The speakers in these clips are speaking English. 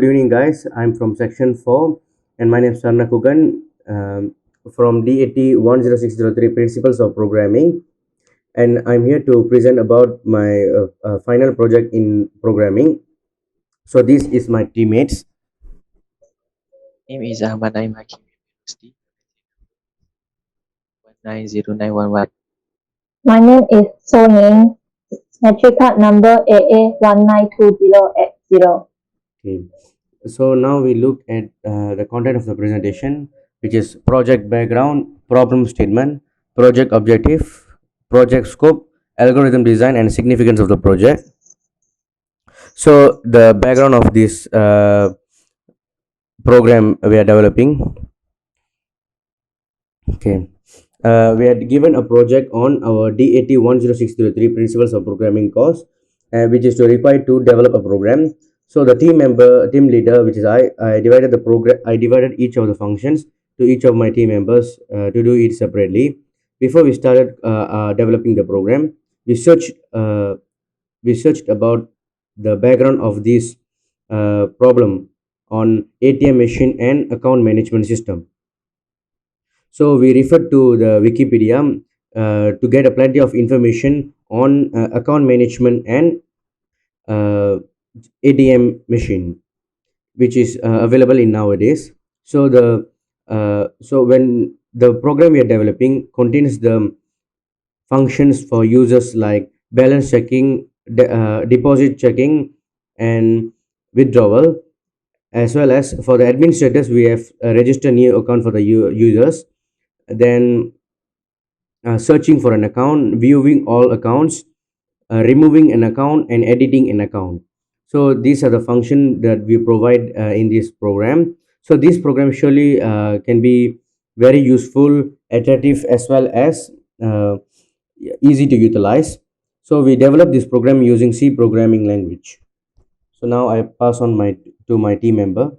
evening, guys. I'm from section 4, and my name is Sarna Kugan from DAT 10603 Principles of Programming. And I'm here to present about my final project in programming. So, this is my teammates. Name is Ahmad Naim Hakim University 190911. My name is Soning, matric card number AA192080. Okay. So, now we look at the content of the presentation, which is project background, problem statement, project objective, project scope, algorithm design, and significance of the project. So the background of this program we are developing. Okay. We had given a project on our DAT 10603 Principles of Programming course, which is to required to develop a program. So the team leader, which is I divided the program. I divided each of the functions to each of my team members to do it separately. Before we started developing the program, we searched about the background of this problem on ATM machine and account management system. So we referred to the Wikipedia to get a plenty of information on account management and uh, ATM machine, which is available in nowadays. So when the program we are developing contains the functions for users like balance checking, deposit checking, and withdrawal, as well as for the administrators we have register new account for the users, then searching for an account, viewing all accounts, removing an account, and editing an account. So these are the function that we provide in this program. So this program surely can be very useful, attractive, as well as uh, easy to utilize. So we developed this program using C programming language. So now I pass on my team member.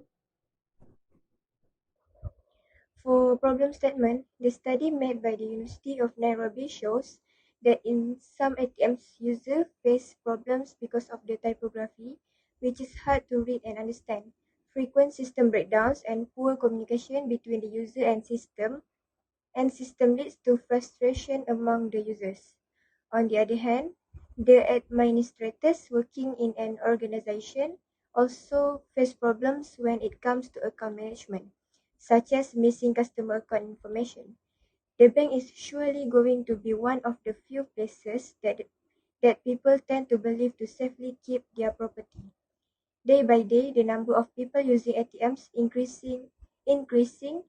For problem statement, the study made by the University of Nairobi shows that in some ATMs, users face problems because of the typography, which is hard to read and understand, frequent system breakdowns, and poor communication between the user and system leads to frustration among the users. On the other hand, the administrators working in an organization also face problems when it comes to account management, such as missing customer account information. The bank is surely going to be one of the few places that people tend to believe to safely keep their property. Day by day, the number of people using ATMs increasing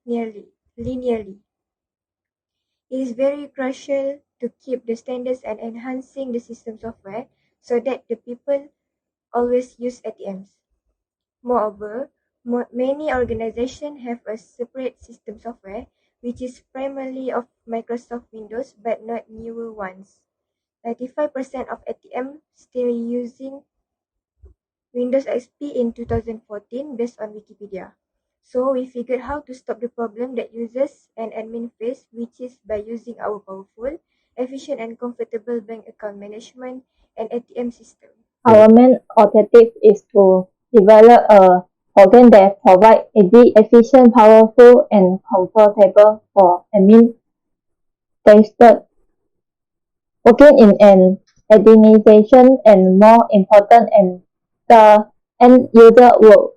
nearly linearly. It is very crucial to keep the standards and enhancing the system software so that the people always use ATMs. Moreover, many organizations have a separate system software which is primarily of Microsoft Windows but not newer ones. 95% of ATM still using Windows XP in 2014 based on Wikipedia. So we figured how to stop the problem that users and admin face, which is by using our powerful, efficient and comfortable bank account management and ATM system. Our main objective is to develop a program that provides easy, efficient, powerful, and comfortable for administrators working in an organization, and more important, and the end user will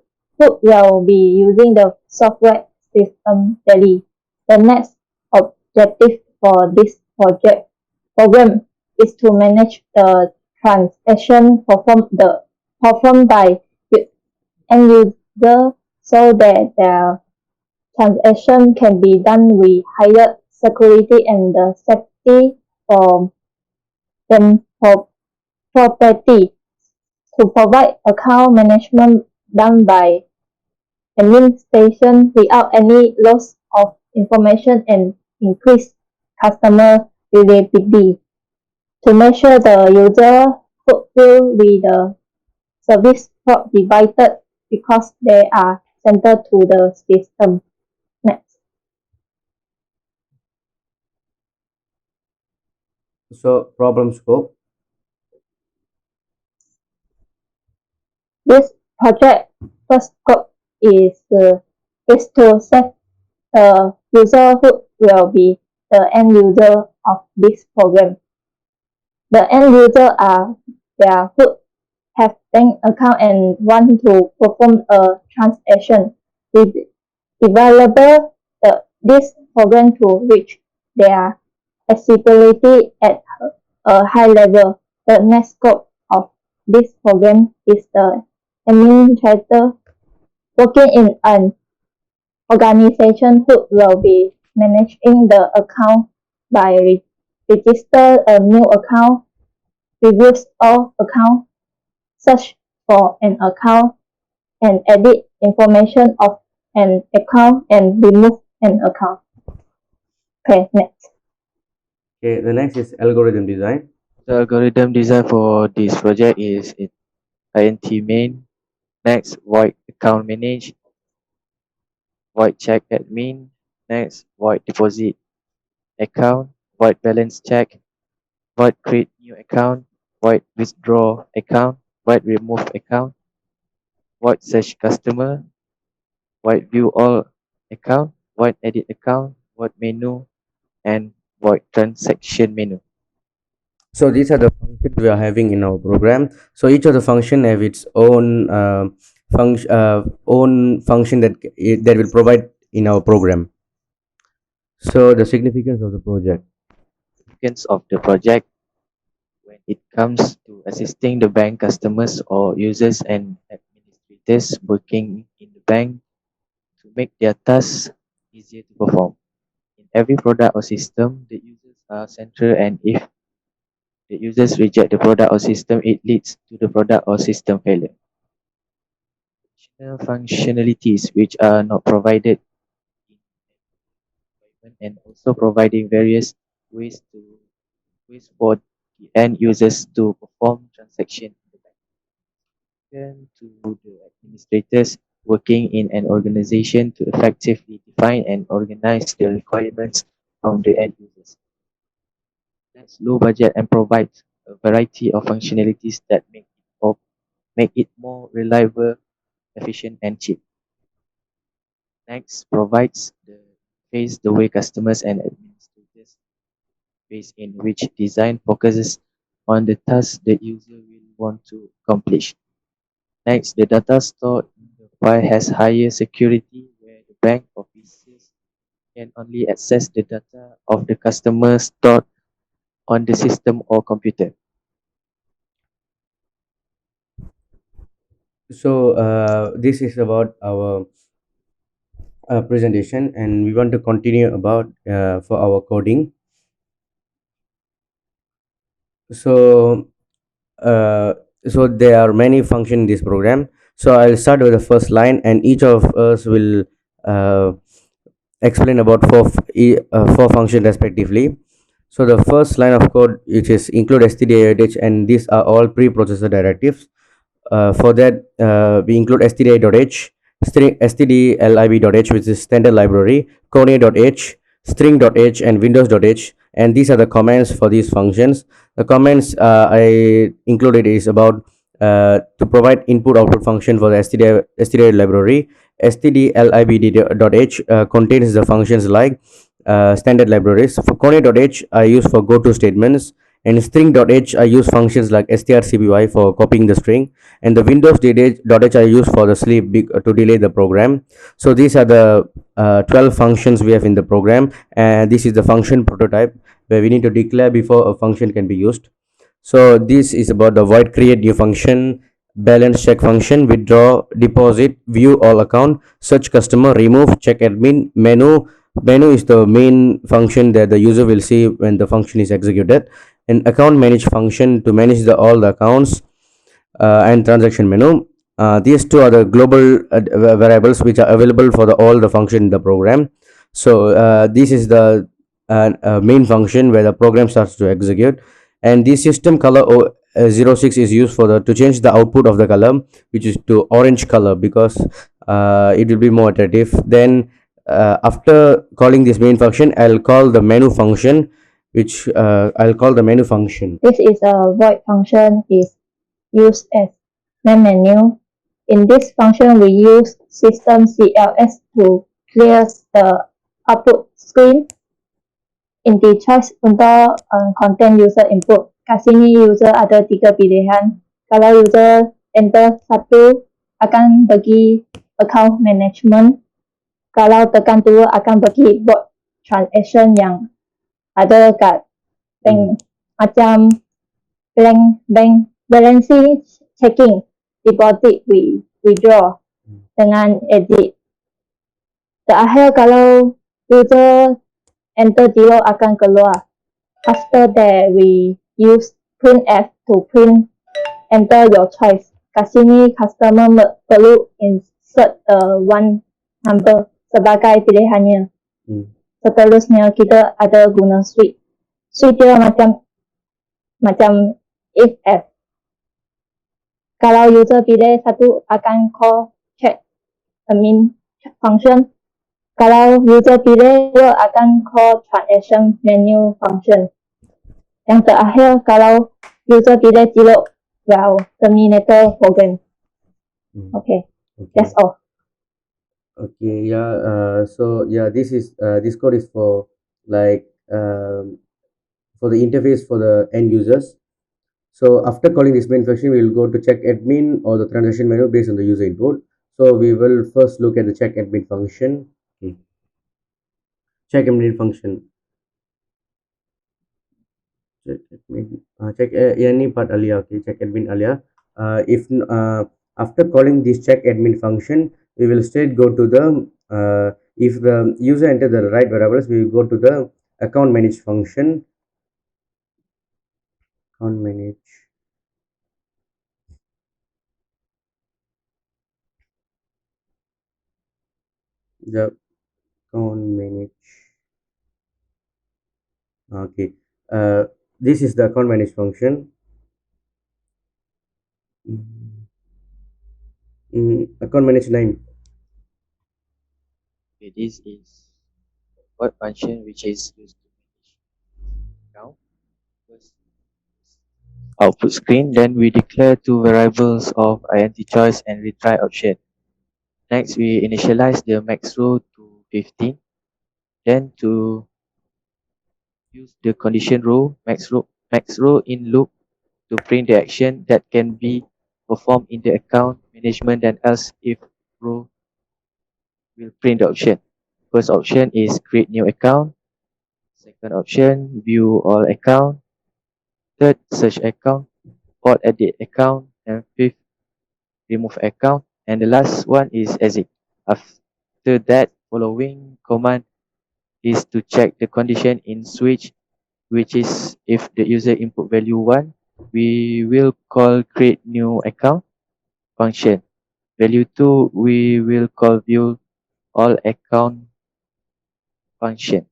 be using the software system daily. The next objective for this program is to manage the transaction performed by the end user so that the transaction can be done with higher security and the safety for them for property. To provide account management done by administration without any loss of information and increase customer reliability. To measure the user fulfill with the service provided because they are centered to the system. Next. So problem scope. This project first scope is to set the user who will be the end user of this program. The end user are there who have bank account and want to perform a transaction. We develop this program to reach their accessibility at a high level. The next scope of this program is the administrator working in an organization who will be managing the account by register a new account, reviews all accounts, search for an account, and edit information of an account and remove an account. Okay, next. Okay, the next is algorithm design. The algorithm design for this project is int main, next void account manage, void check admin, next void deposit account, void balance check, void create new account, void withdraw account, void remove account, void search customer, void view all account, void edit account, void menu, and void transaction menu. So these are the functions we are having in our program. So each of the function have its own function that will provide in our program. So the significance of the project. Significance of the project when it comes to assisting the bank customers or users and administrators working in the bank to make their tasks easier to perform. In every product or system, the users are central, and if the users reject the product or system, it leads to the product or system failure. Additional functionalities which are not provided in environment, and also providing various ways for the end users to perform transaction in the bank. Then to the administrators working in an organization to effectively define and organize the requirements from the end users. That's low budget and provides a variety of functionalities that make it more reliable, efficient, and cheap. Next, provides the way customers and administrators face, in which design focuses on the task the user will want to accomplish. Next, the data stored in the file has higher security, where the bank officers can only access the data of the customer stored on the system or computer. So this is about our presentation, and we want to continue about for our coding. So uh, so there are many functions in this program. So I'll start with the first line, and each of us will uh, explain about four functions respectively. So the first line of code, which is include std.h, and these are all pre-processor directives. For that, we include stdi.h, string stdlib.h, which is standard library, kone.h, string.h, and windows.h, and these are the commands for these functions. The commands I included is about to provide input output function for the stdi library. stdlib.h contains the functions like standard libraries. For kone.h, I use for go to statements, and string.h I use functions like strcpy for copying the string, and the windows.h I use for the sleep to delay the program. So these are the 12 functions we have in the program, and this is the function prototype where we need to declare before a function can be used. So this is about the void create new function, balance check function, withdraw, deposit, view all account, search customer, remove, check admin, menu is the main function that the user will see when the function is executed, and account manage function to manage all the accounts, and transaction menu. These two are the global variables which are available for all the function in the program. So this is the main function where the program starts to execute, and the system color 06 is used for to change the output of the color, which is to orange color, because it will be more attractive. Then after calling this main function, I'll call the menu function, which I'll call the menu function. This is a void function is used as main menu. In this function, we use system CLS to clear the output screen. In the choice untuk content user input, kat sini user ada 3 pilihan. Kalau user enter 1 akan bagi account management. Kalau tekan 2 akan bagi bot transaction yang ada kat bank macam bank balancing, checking, deposit, withdraw dengan edit. Terakhir kalau user enter 0 akan keluar. After that, we use printf to print enter your choice. Kat sini customer perlu insert one number sebagai pilihannya. Seterusnya kita ada guna switch. Switch dia macam if F. Kalau user pilih 1 akan call check admin function. Kalau user pilih 2 akan call transaction menu function. Yang terakhir kalau user pilih 0, well, terminator program. Okay, that's all. Okay, yeah. So yeah, this code is for like for the interface for the end users. So after calling this main function, we will go to check admin or the transaction menu based on the user input. So we will first look at the check admin function. Check admin function. Check admin. Any part earlier. Okay, check admin earlier. If after calling this check admin function, we will straight go to the if the user enter the right variables, we will go to the account manage function. Account manage. The account manage. Okay. This is the account manage function. Account manage name. Okay, this is what function which is used to manage account. First, output screen. Then we declare 2 variables of int choice and retry option. Next, we initialize the max row to 15. Then to use the condition row max row in loop to print the action that can be performed in the account management, and else if row will print the option. First option is create new account. Second option, view all account. Third, search account. Fourth, edit account. And fifth, remove account. And the last one is exit. After that, following command is to check the condition in switch, which is if the user input value 1, we will call create new account function. Value 2, we will call view all account functions.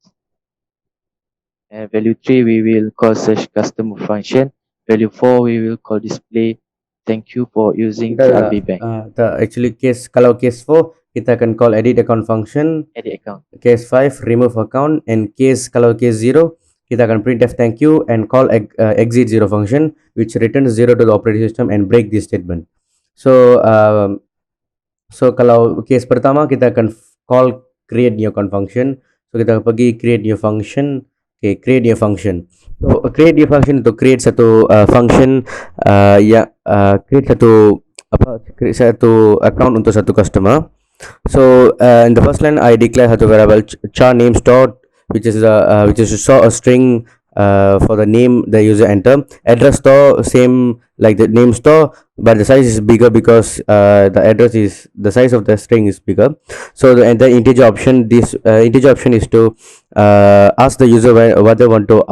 And value 3, we will call search customer function. Value 4, we will call display thank you for using CRB Bank. Actually kalau case 4 kita akan call edit account function. Edit account. Case 5 remove account, and kalau case 0 kita akan printf thank you and call exit 0 function which returns 0 to the operating system and break this statement. So kalau case pertama kita akan call create new account function. So kita pergi create new function. Okay, create new function. So create new function untuk create satu function create satu account untuk satu customer. So in the first line I declare satu variable char names dot which is a string for the name the user enter. Address store same like the name store, but the size is bigger because the size of the string is bigger. So the integer option, this integer option is to ask the user whether they want to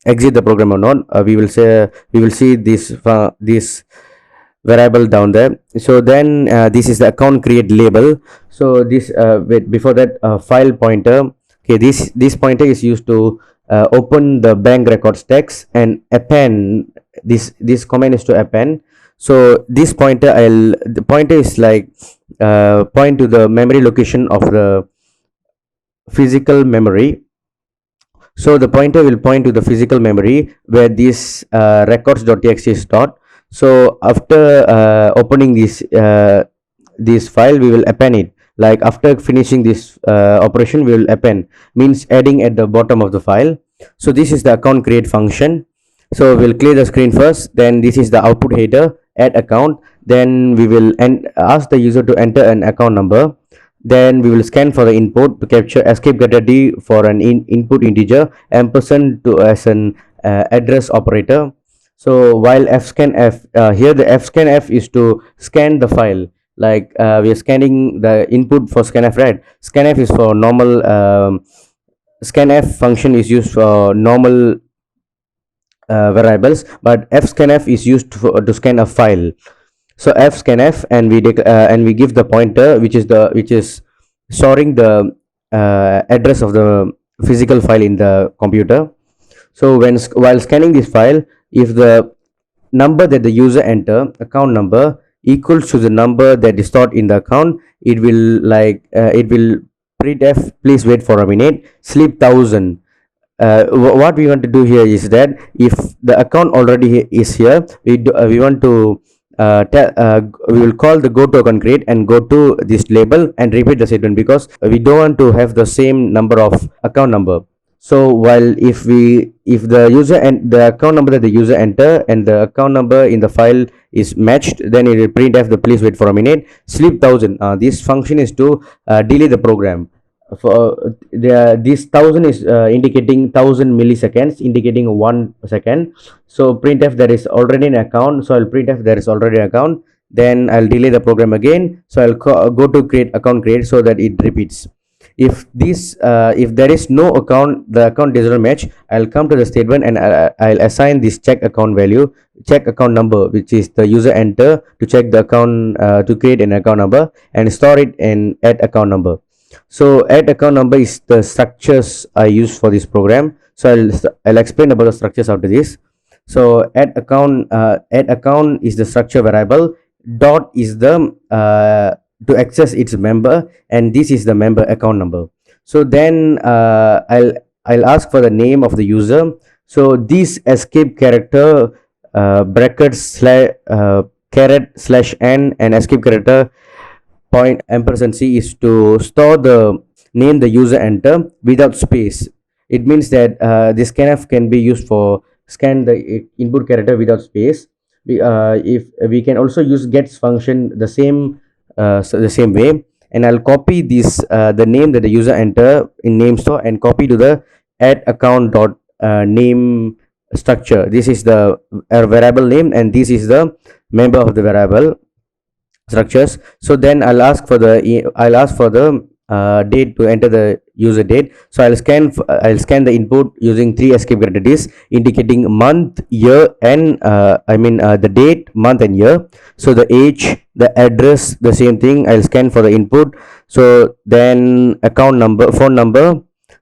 exit the program or not. We will see this variable down there. So then this is the account create label. So this before that file pointer. Okay, this pointer is used to open the bank records text and append. This command is to append. So this pointer the pointer is like point to the memory location of the physical memory. So the pointer will point to the physical memory where this records.txt is stored. So after opening this file, we will append it. Like after finishing this operation, we will append, means adding at the bottom of the file. So this is the account create function. So we'll clear the screen first, then this is the output header, add account. Then we will ask the user to enter an account number. Then we will scan for the input to capture escape getter D for an input integer, ampersand to as an address operator. So while fscanf, here the fscanf is to scan the file. Like we are scanning the input for scanf, right? Scanf is for normal. Scanf function is used for normal variables, but fscanf is used to scan a file. So fscanf, and we give the pointer, which is storing the address of the physical file in the computer. So while scanning this file, if the number that the user enter, account number, equals to the number that is stored in the account, it will printf, please wait for a minute, sleep 1000. What we want to do here is that if the account already is here, we want to we will call the go to account create and go to this label and repeat the statement, because we don't want to have the same number of account number. So while if the user and the account number that the user enter and the account number in the file is matched, then it will printf the please wait for a minute, sleep 1000. This function is to delay the program. For this 1000 is indicating 1000 milliseconds, indicating 1 second. So printf there is already an account, so I'll printf there is already an account. Then I'll delay the program again, so I'll go to create account create, so that it repeats. If there is no account, the account does not match, I'll come to the statement and I'll assign this check account value, check account number, which is the user enter to check the account, to create an account number, and store it in add account number. So add account number is the structures I use for this program. So I'll explain about the structures after this. So add account is the structure variable, dot is the to access its member, and this is the member account number. So then I'll ask for the name of the user. So this escape character, bracket slash caret slash n, and escape character point ampersand c is to store the name the user enter without space. It means that this scanf can be used for scan the input character without space. If we can also use gets function the same way, and I'll copy this the name that the user enter in name store and copy to the add account dot name structure. This is the variable name, and this is the member of the variable structures. So then I'll ask for the date to enter the user date. So I'll scan the input using 3 escape characters indicating month, year, and the date, month, and year. So the age, the address, the same thing, I'll scan for the input. So then account number, phone number,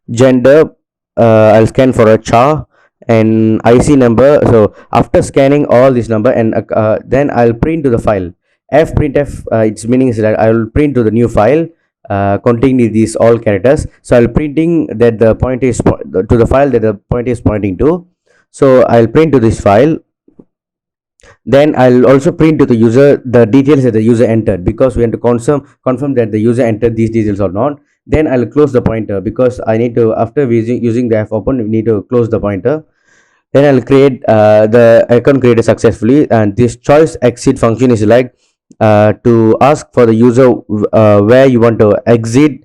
gender, I'll scan for a char, and IC number. So after scanning all this number, and then I'll print to the file fprintf. Its meaning is that I will print to the new file containing these all characters. So I'll printing that the point is to the file that the point is pointing to. So I'll print to this file. Then I'll also print to the user the details that the user entered, because we want to confirm that the user entered these details or not. Then I'll close the pointer, because I need to, after using the fopen, we need to close the pointer. Then I'll create the account created successfully, and this choice exit function is like to ask for the user where you want to exit.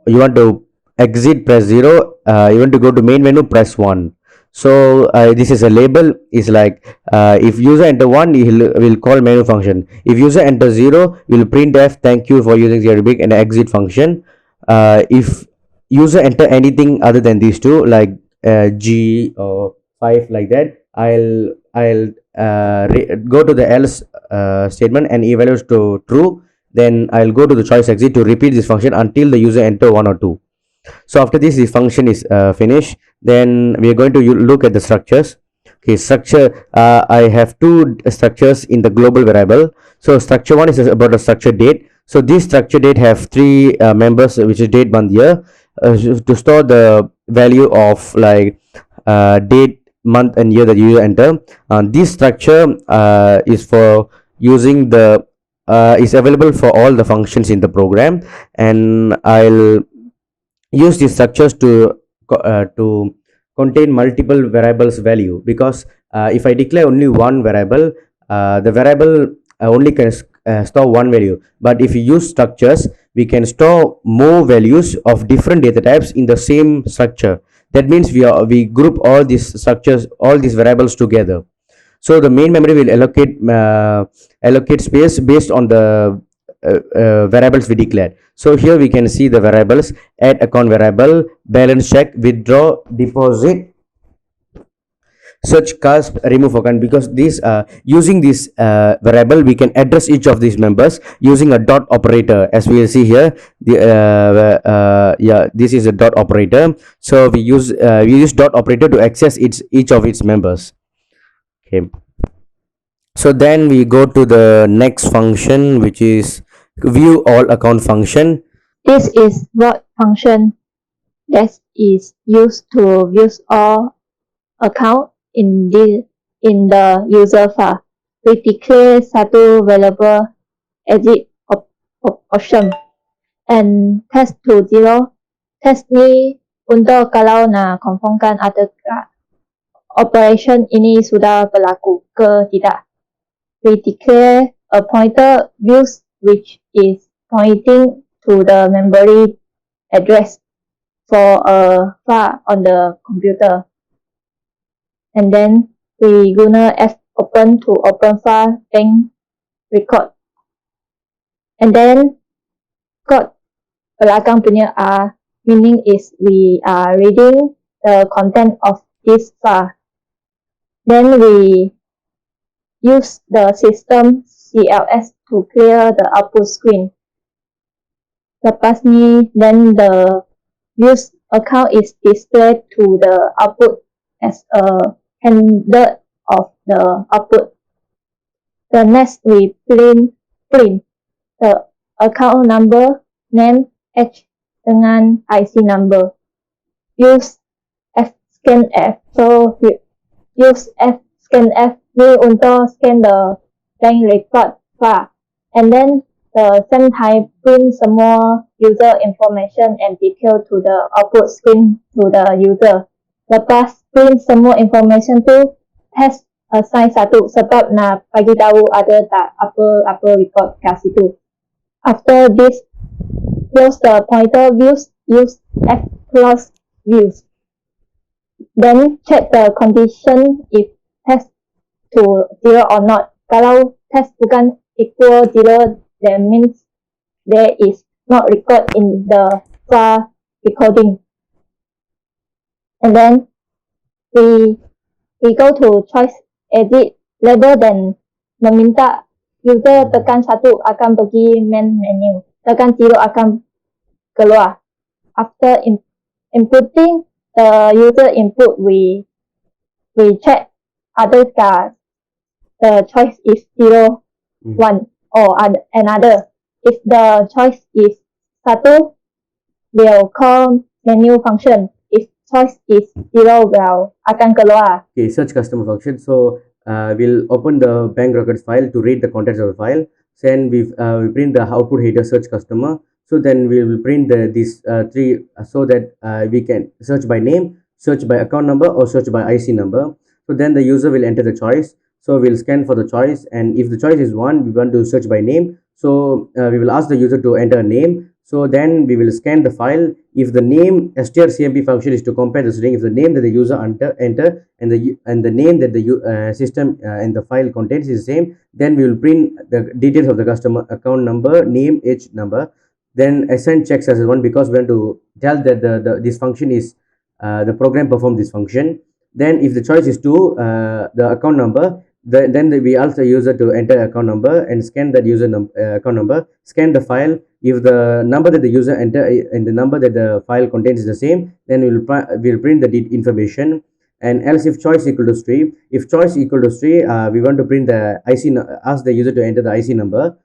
You want to exit, press 0. You want to go to main menu, press 1. So this is a label, is like if user enter 1, will call menu function. If user enter 0, will printf thank you for using ZRBIC and exit function. If user enter anything other than these two, like G or 5, like that, I'll go to the else statement and evaluate to true. Then I'll go to the choice exit to repeat this function until the user enter 1 or 2. So after this function is finished, then we are going to look at the structures. Okay, structure, I have 2 structures in the global variable. So structure 1 is about the structure date. So this structure date have 3 members, which is date, month, year, to store the value of like date month and year that you enter. This structure is for using the is available for all the functions in the program, and I'll use these structures to contain multiple variables value, because if I declare only one variable, the variable only can store one value. But if you use structures, we can store more values of different data types in the same structure. That means we group all these structures, all these variables together. So the main memory will allocate space based on the variables we declared. So here we can see the variables: add account variable, balance check, withdraw, deposit, search, cast, remove account. Because this using this variable, we can address each of these members using a dot operator, as we will see here. The yeah, this is a dot operator. So we use dot operator to access each of its members. Okay, so then we go to the next function, which is view all account function. This is what function that is used to view all account in the user file. We declare satu variable edit option and test to 0. Test ni untuk kalau nak confirmkan adakah operation ini sudah berlaku ke tidak. We declare a pointer views which is pointing to the memory address for a file on the computer. And then we guna F open to open file, then record. And then got belakang punya meaning is we are reading the content of this file. Then we use the system CLS to clear the output screen. Lepas ni, then the use account is displayed to the output as a handle of the output. The next we print the account number, name, H dengan IC number. Use scanf. So use scanf ni untuk scan the bank record file. And then the same time print semua user information and detail to the output screen to the user. Lepas print semua information tu, test assign satu sebab nak bagi tahu ada tak apa record kat situ. After this, close the pointer views, use F plus views. Then check the condition if test to 0 or not. Kalau test bukan equal 0, that means there is not record in the file recording. And then we go to choice edit label dan meminta user tekan 1 akan pergi main menu, tekan 0 akan keluar. After inputting the user input, we check adakah the choice is 0, 1 or another. If the choice is 1, we'll call menu function. If choice is 0, we'll akan keluar. Okay, search customer function. So we'll open the bank records file to read the contents of the file. Then we print the output header search customer. So then we will print these three so that we can search by name, search by account number, or search by IC number. So then the user will enter the choice. So we'll scan for the choice, and if the choice is 1, we want to search by name. So we will ask the user to enter a name. So then we will scan the file. If the name strcmp function is to compare the string, if the name that the user enter and the name that the system and the file contains is the same, then we will print the details of the customer: account number, name, age, number. Then assign checks as 1, because we want to tell that this function is the program perform this function. Then if the choice is 2, the account number, then we ask the user to enter account number and scan that account number, scan the file. If the number that the user enter and the number that the file contains is the same, then we'll print the information. And else, if choice equal to 3, if choice equal to 3, we want to print the IC, ask the user to enter the IC number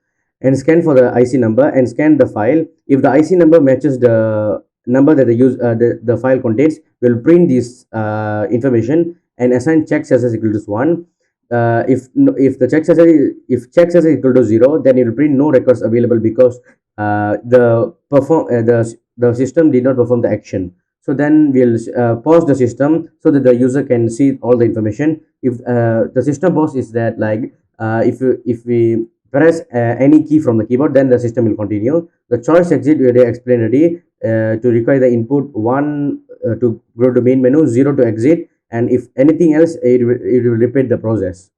and scan for the IC number and scan the file. If the IC number matches the number that the file contains, we'll print this information. and assign check success equal to 1. If the check success is equal to 0, then it will print no records available because the system did not perform the action. So then we'll pause the system so that the user can see all the information. If the system pause is that, like, if we press any key from the keyboard, then the system will continue. The choice exit we already explained already, to require the input 1 to go to main menu, 0 to exit, and if anything else, it will repeat the process.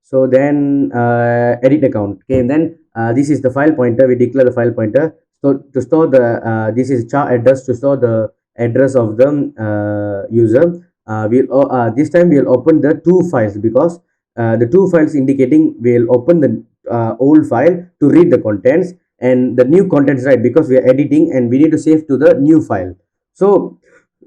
So then edit account. Okay, and then this is the file pointer. We declare the file pointer. So to store the this is char address, to store the address of the user. This time we'll open the two files, because the two files indicating we'll open the old file to read the contents, and the new contents, right, because we are editing and we need to save to the new file. So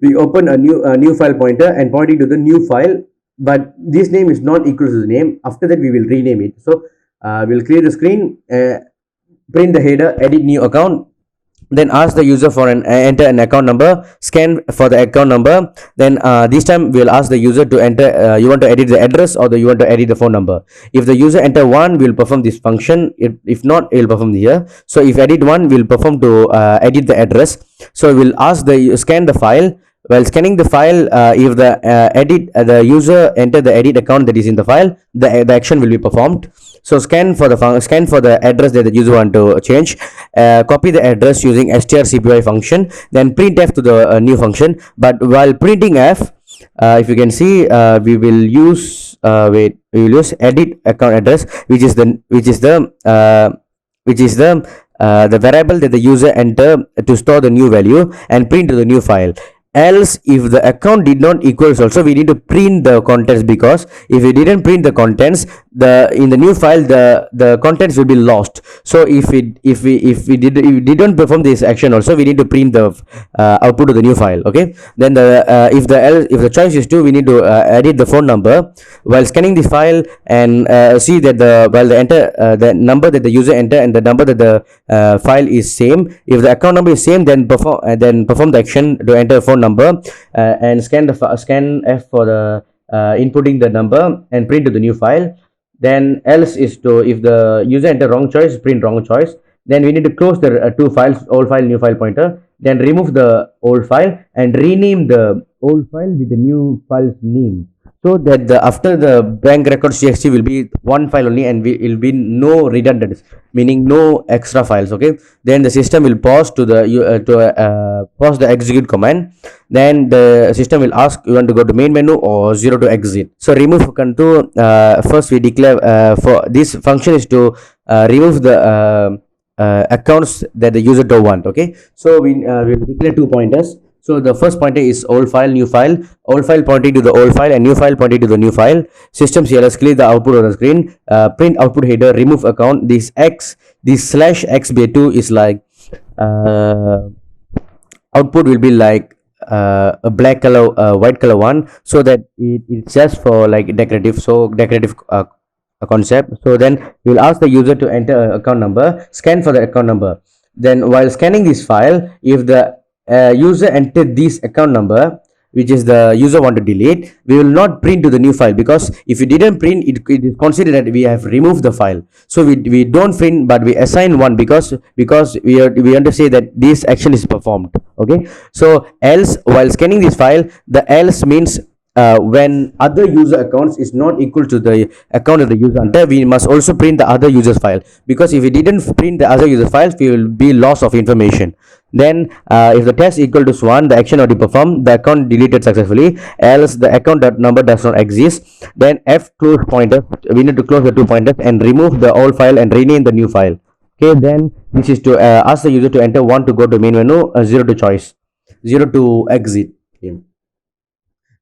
we open a new file pointer and pointing to the new file, but this name is not equal to the name. After that we will rename it. So we'll clear the screen, print the header, edit new account, then ask the user for an enter an account number, scan for the account number. Then this time we'll ask the user to enter, you want to edit the address or you want to edit the phone number. If the user enter 1, we'll perform this function. If not, it will perform here. So if edit 1, we'll perform to edit the address. So we'll ask the scan the file. While scanning the file, if the user enter the edit account that is in the file, the action will be performed. So scan for the address that the user want to change. Copy the address using strcpy function, then printf to the new function. But while printing f, if you can see, we will use edit account address, which is the variable that the user enter to store the new value and print to the new file. Else, if the account did not equals, also we need to print the contents, because if we didn't print the contents, in the new file, the contents will be lost. So if we didn't perform this action also, we need to print the output of the new file. Okay, then if the choice is 2, we need to edit the phone number. While scanning the file and see that the number that the user enter and the number that the file is same. If the account number is same, then perform the action to enter phone number, and scan f for the inputting the number and print to the new file. Then else is to, if the user enter wrong choice, print wrong choice. Then we need to close the two files, old file, new file pointer. Then remove the old file and rename the old file with the new file's name, so that after the bank records txt will be one file only, and it will be no redundant, meaning no extra files. Okay, then the system will pause to pause the execute command. Then the system will ask, you want to go to main menu or 0 to exit. So remove contour, first we declare, for this function is to remove the accounts that the user don't want. Okay, so we will declare two pointers. So the first pointer is old file, new file. Old file pointing to the old file and new file pointing to the new file. System CLS, clear the output on the screen. Print output header, remove account. This /xb2 is like output will be like a black color, white color one, so that it's just for like decorative. So decorative concept. So then we'll ask the user to enter account number, scan for the account number. Then while scanning this file, if the user entered this account number, which is the user want to delete, we will not print to the new file, because if you didn't print, it is considered that we have removed the file. So we don't print, but we assign one, because we want to say that this action is performed. Okay, so else, while scanning this file, the else means when other user accounts is not equal to the account of the user enter, we must also print the other user's file, because if we didn't print the other user files, we will be loss of information. Then if the test equal to 1, the action already performed, the account deleted successfully. Else, the account number does not exist. Then f close pointer, we need to close the two pointers and remove the old file and rename the new file. Okay, then this is to ask the user to enter 1 to go to main menu, 0 to choice, 0 to exit. Okay.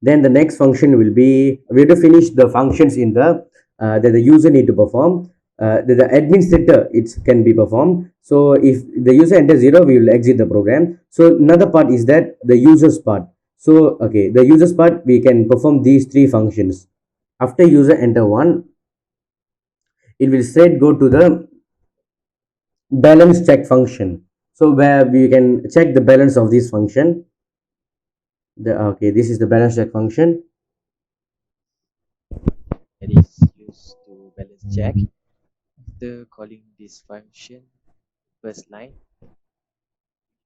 Then the next function will be, we have to finish the functions in the that the user need to perform. The administrator, it can be performed. So if the user enters 0, we will exit the program. So another part is that the user's part. So okay, the user's part, we can perform these three functions. After user enter 1, it will straight go to the balance check function. So where we can check the balance of this function. Okay, this is the balance check function. that is used to balance check. After calling this function, first line,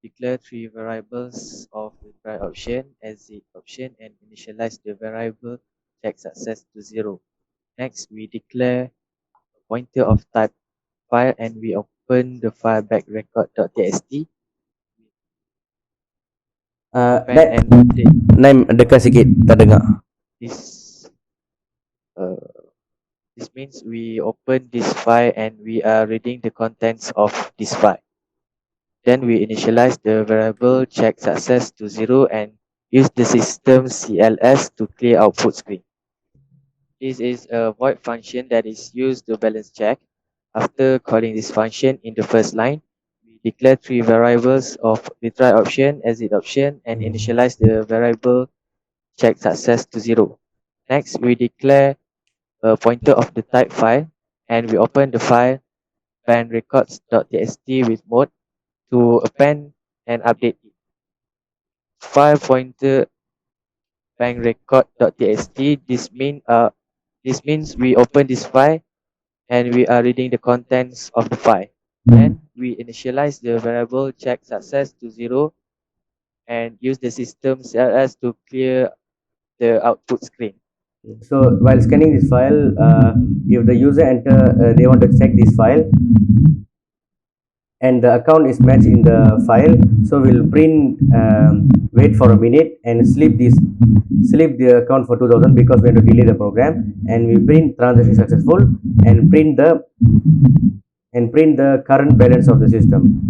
declare three variables of retry option, exit option, and initialize the variable check success to 0. Next, we declare a pointer of type file and we open the file back record.txt, open and update. Naim dekat sikit, tak dengar. This uh, this means we open this file and we are reading the contents of this file. Then we initialize the variable check success to 0 and use the system CLS to clear output screen. This is a void function that is used to balance check. After calling this function in the first line, we declare three variables of retry option, exit option, and initialize the variable check success to 0. Next, we declare a pointer of the type file and we open the file bandrecords.txt with mode to append and update it. File pointer bankrecord.txt. This means we open this file and we are reading the contents of the file. Then we initialize the variable check success to 0 and use the system CLS to clear the output screen. So while scanning this file, if the user they want to check this file, and the account is matched in the file, so we'll print wait for a minute and sleep the account for 2000 because we have to delay the program, and we print transaction successful and print the current balance of the system.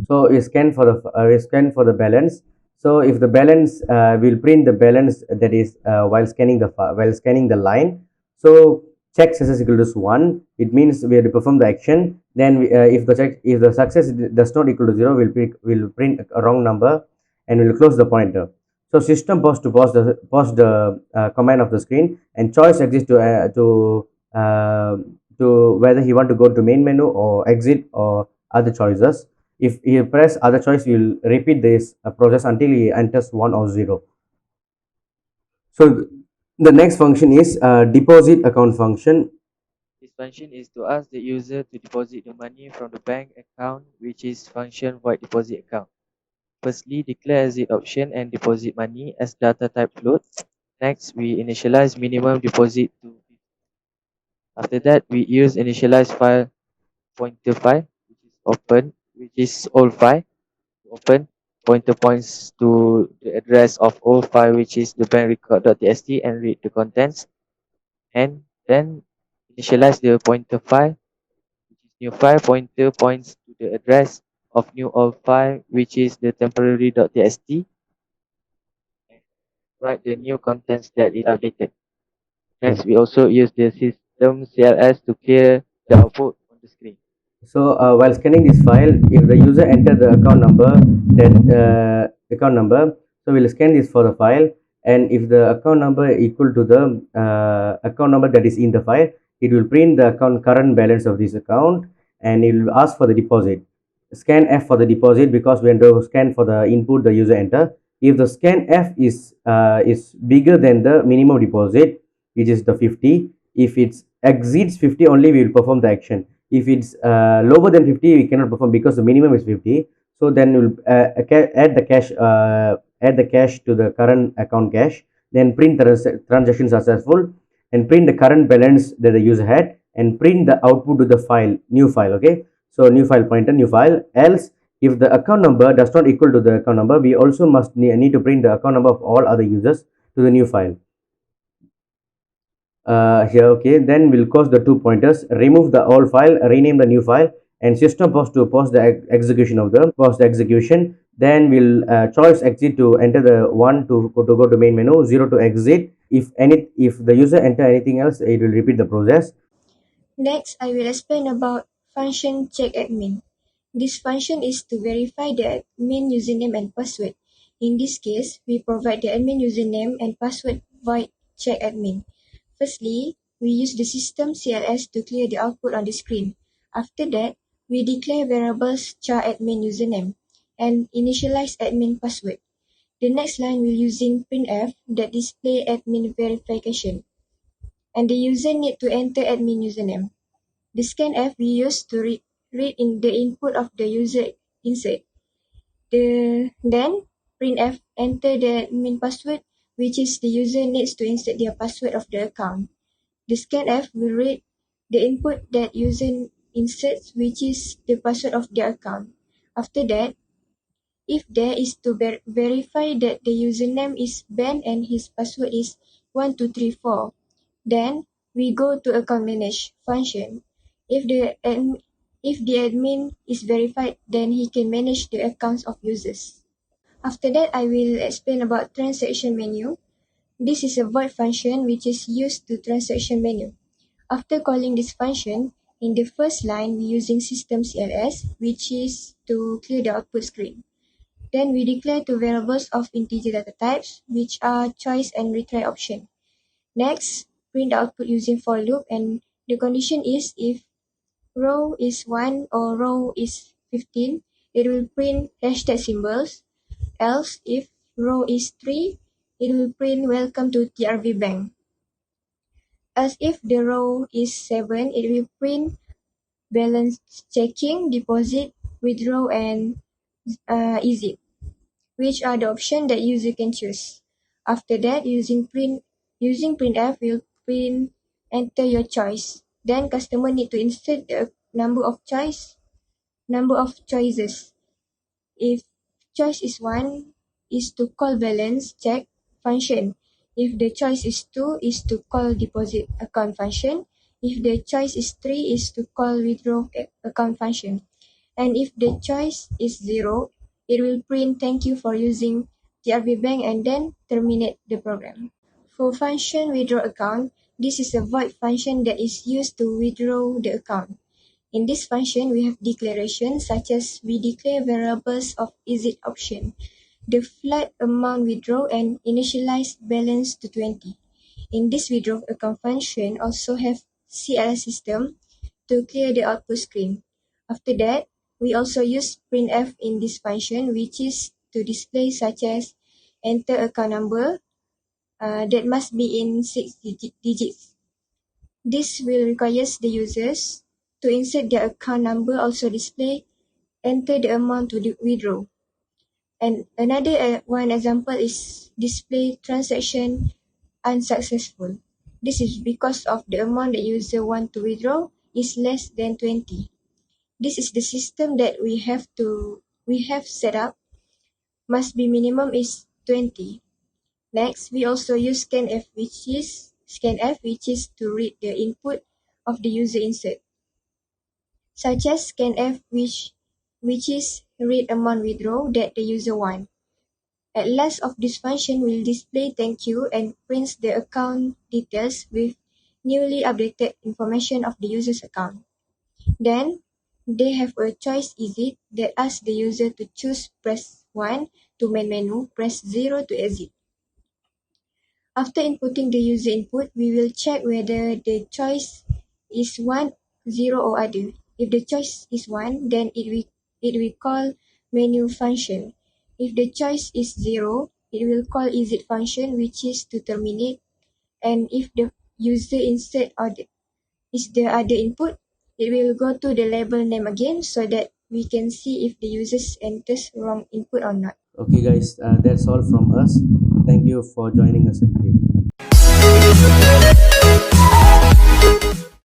So we scan for the balance. So if the balance, will print the balance, that is while scanning the line. So check success equal to 1, it means we have to perform the action. Then if the success does not equal to 0, we'll print a wrong number and we'll close the pointer. So system pause the command of the screen, and choice exists to whether he want to go to main menu or exit or other choices. If he press other choice, we will repeat this process until he enters 1 or 0. So the next function is deposit account function. This function is to ask the user to deposit the money from the bank account, which is function void deposit account. Firstly, declare exit option and deposit money as data type float. Next, we initialize minimum deposit to. After that, we use initialize file pointer file, which is open, which is old file. Open pointer points to the address of old file, which is the bank record.txt, and read the contents. And then initialize the pointer file, which is new file. Pointer points to the address of new old file, which is the temporary.txt. Write the new contents that is updated. Next, we also use the system CLS to clear the output on the screen. So while scanning this file, if the user enter the account number, so we'll scan this for the file, and if the account number equal to the account number that is in the file, it will print the account current balance of this account, and it will ask for the deposit. Scan F for the deposit, because when the scan for the input the user enter, if the scan F is bigger than the minimum deposit, which is the 50, if it exceeds 50 only, we will perform the action. If it's lower than 50, we cannot perform because the minimum is 50. So then we'll add the cash to the current account cash, then print the transaction successful, and print the current balance that the user had, and print the output to the new file. Okay, so new file pointer, new file. Else, if the account number does not equal to the account number, we also must need to print the account number of all other users to the new file. Here, okay, then we'll close the two pointers, remove the old file, rename the new file, and system pause to pause the execution. Then we'll choice exit to enter the 1 to go to main menu, 0 to exit. If the user enter anything else, it will repeat the process. Next, I will explain about function checkAdmin. This function is to verify the admin username and password. In this case, we provide the admin username and password void checkAdmin. Firstly, we use the system CLS to clear the output on the screen. After that, we declare variables char admin username and initialize admin password. The next line will using printf that display admin verification. and the user need to enter admin username. The scanf we use to read in the input of the user insert. Then printf enter the admin password, which is the user needs to insert their password of the account. The scanf will read the input that user inserts, which is the password of their account. After that, if there is to verify that the username is Ben and his password is 1234, then we go to account manage function. If the admin is verified, then he can manage the accounts of users. After that, I will explain about transaction menu. This is a void function which is used to transaction menu. After calling this function, in the first line we using system.cls, which is to clear the output screen. Then we declare two variables of integer data types, which are choice and retry option. Next, print the output using for loop, and the condition is if row is 1 or row is 15, it will print hashtag symbols. Else, if row is 3, it will print welcome to TRV Bank. As if the row is 7, it will print balance checking, deposit, withdraw, and exit, which are the options that user can choose. After that, using printf will print enter your choice. Then customer need to insert the number of choices. If choice is 1 is to call balance check function. If the choice is 2 is to call deposit account function. If the choice is 3 is to call withdraw account function. And if the choice is 0, it will print thank you for using TRB Bank and then terminate the program. For function withdraw account, this is a void function that is used to withdraw the account. In this function, we have declarations such as we declare variables of exit option, the flat amount withdraw, and initialize balance to 20. In this withdraw account function, also have CLS system to clear the output screen. After that, we also use printf in this function, which is to display such as enter account number that must be in 6 digits. This will require the users to insert their account number, also display, enter the amount to withdraw. And another one example is display transaction unsuccessful. This is because of the amount the user want to withdraw is less than 20. This is the system that we have set up. Must be minimum is 20. Next, we also use scanf, which is to read the input of the user insert, such as scanf, which is read amount withdraw that the user want. At last of this function will display thank you and prints the account details with newly updated information of the user's account. Then, they have a choice exit that asks the user to choose press 1 to main menu, press 0 to exit. After inputting the user input, we will check whether the choice is 1, 0 or other. If the choice is 1, then it will call menu function. If the choice is 0, it will call exit function, which is to terminate. And if the user insert is the other input, it will go to the label name again so that we can see if the user enters wrong input or not. Okay, guys, that's all from us. Thank you for joining us today.